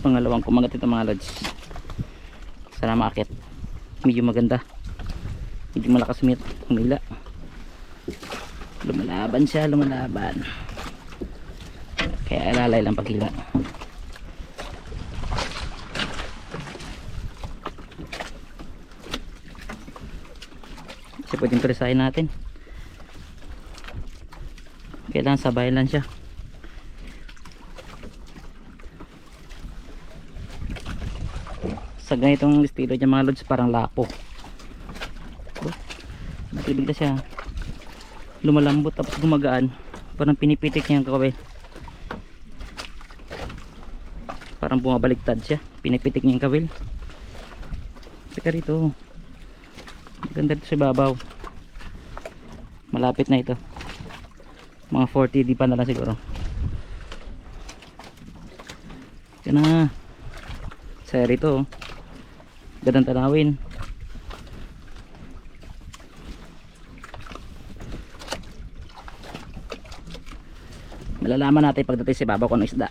Pangalawang kumagat ito mga lods. Sana maakit. Medyo maganda. Medyo malakas humila. Lumalaban siya, lumalaban. Kaya alalay lang paghila. Kasi pwedeng presahin natin. Kailangan sabayan lang siya. Sa ganitong estilo niya mga lods, parang lapo. Matibig na siya. Lumalambot tapos gumagaan. Parang pinipitik niya ang kaway. Parang bumabaliktad siya. Pinipitik niya ang kawil. Teka rito. Maganda dito sa babaw. Malapit na ito. Mga 40 di pa na lang siguro. Ito na. Sa rito. Gandang tanawin. Malalaman natin pagdating sa babaw kung ano isda.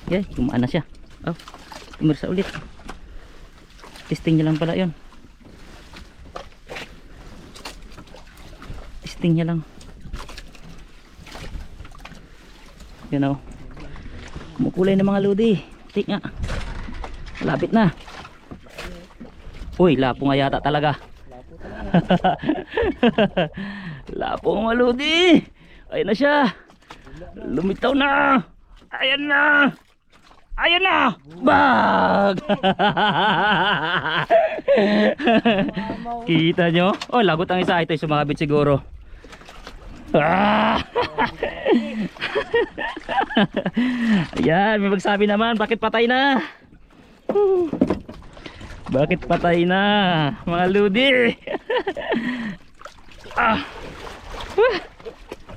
Okay, gumaan na siya. Oh, imersa ulit. Testing niya lang pala yun. Testing niya lang. Yan o. Kumukulay ng mga lodi. Tik nga. Malapit na. Uy, lapo nga yata talaga. Lapo mga lodi. Ayan na siya. Lumitaw na. Ayan na. Ayan na. Bag. Kita nyo? Oh, lagot ang isa. Ito yung sumabit siguro. Ayan, may magsabi naman, bakit patay na? Bakit patay na mga ludi?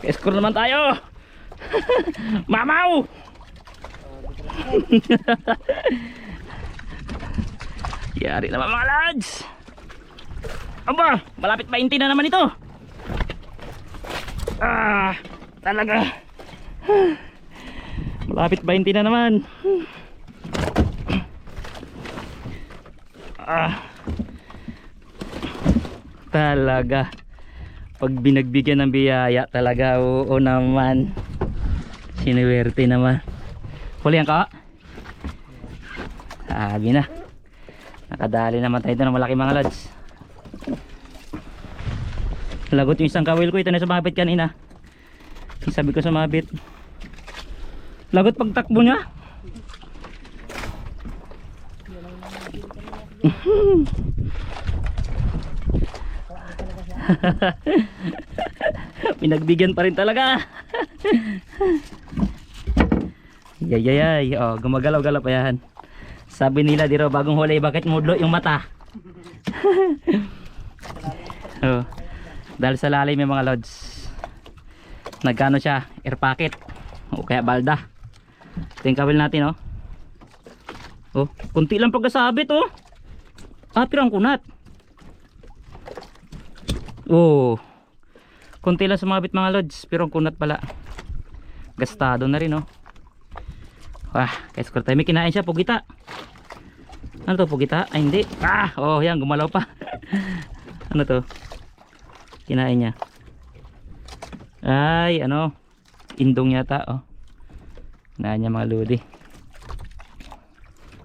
Score naman tayo. Mamaw. Yari naman mga lads. Aba, malapit 20 na naman ito. Talaga. Malapit 20 na naman. Talaga. Pag binagbigyan ng biyaya talaga, oo naman. Sinuwerte naman. Hulihan ka? Sabi na. Nakadali naman tayo ng malaki mga lads. Lagot yung isang kawil ko. Ito na sumabit kanina. Sabi ko sumabit. Lagot pagtakbo niya. Pinagbigyan pa rin talaga. Yayayay. Oh, gumagalaw-galaw pa yan. Sabi nila di raw bagong huli, bakit mudlo yung mata? Oh, dahil sa lalim yung mga lods. Nagkano siya? Air pocket o kaya balda. Ito yung kawil natin, oh. Oh, kunti lang pagkasabit, oh. Pero ang kunat. Oh, kunti lang sumabit mga lods, pero ang kunat pala. Gastado na rin, oh. Kaya score tayo. May kinain siya, pugita. Ano to, pugita? Ay hindi. Oh yan, gumalaw pa. Ano to? Kinain niya. Ay, ano, indong yata, oh. Kinain niya mga lodi.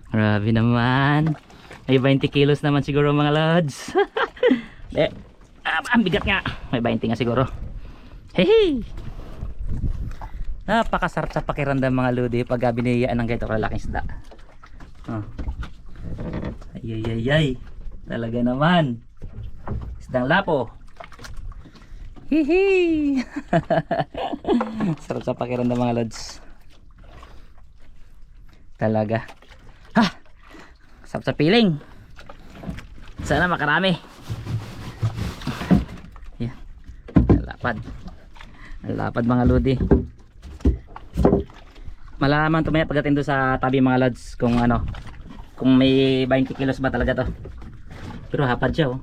Grabe naman. May 20 kilos naman siguro mga lods. Ang bigat nga. May 20 nga siguro. Hey. Napakasarap sa pakiramdam mga lodi pag biniyayaan ng ganito kalaking isda. Ayayayay. Talaga naman. Isdang lapo. Hihi. Sarap sa pakiramdam mga lods. Talaga. Sarap sa piling. Sana makarami. Yan. Lapad. Lapad mga lodi. Malalaman tumaya pagdating doon sa tabi mga lods kung ano, kung may 20 kilos ba talaga to. Pero hapad siya, oh.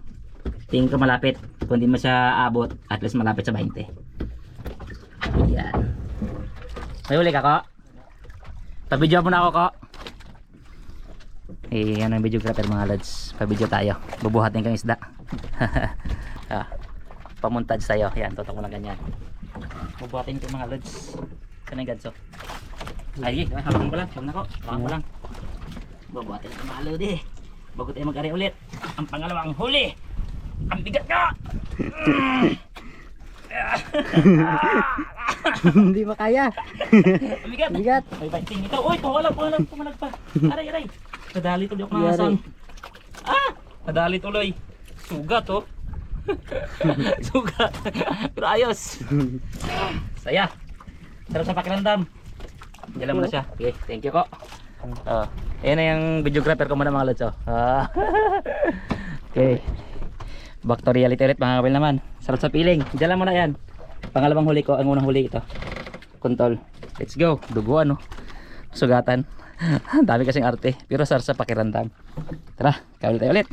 Tingin ko malapit. Kung di mo siya abot, at least malapit sa 20. Yan. May huli ka, Ko? Pabidyo mo na ako, Ko. Eh, yan ang videographer mga lods. Pabidyo tayo. Bubuhatin kang isda. Pamuntage tayo. Yan, tutok mo lang ganyan. Bubuhatin ko mga lods. Saan yung ganso? Ay, habang ko lang. Huwag na ko. Habang ko lang. Bubuhatin ko mga lodi. Bago tayo mag-ari ulit. Ang pangalawang huli. Ang bigat ka! Hindi ba kaya? Ang bigat! Bigat. May biting ito. Uy, pumalag pa. Aray. Nadali tuloy ako ng asang. Nadali tuloy. Sugat, oh. Sugat. Pero ayos. Saya. Sarap sa pakiramdam. Diyan mo na siya. Okay, thank you, Ko. Ayan na yung videographer ko muna mga lods, oh. Okay. Back to reality ulit mga kapil naman. Sarap sa piling. Diyan lang muna yan. Pangalawang huli ko. Ang unang huli ito. Kuntol. Let's go. Duguan, oh. Sugatan. Dami kasing arte. Pero sarap sa pakiramdam. Tara, kawal tayo ulit.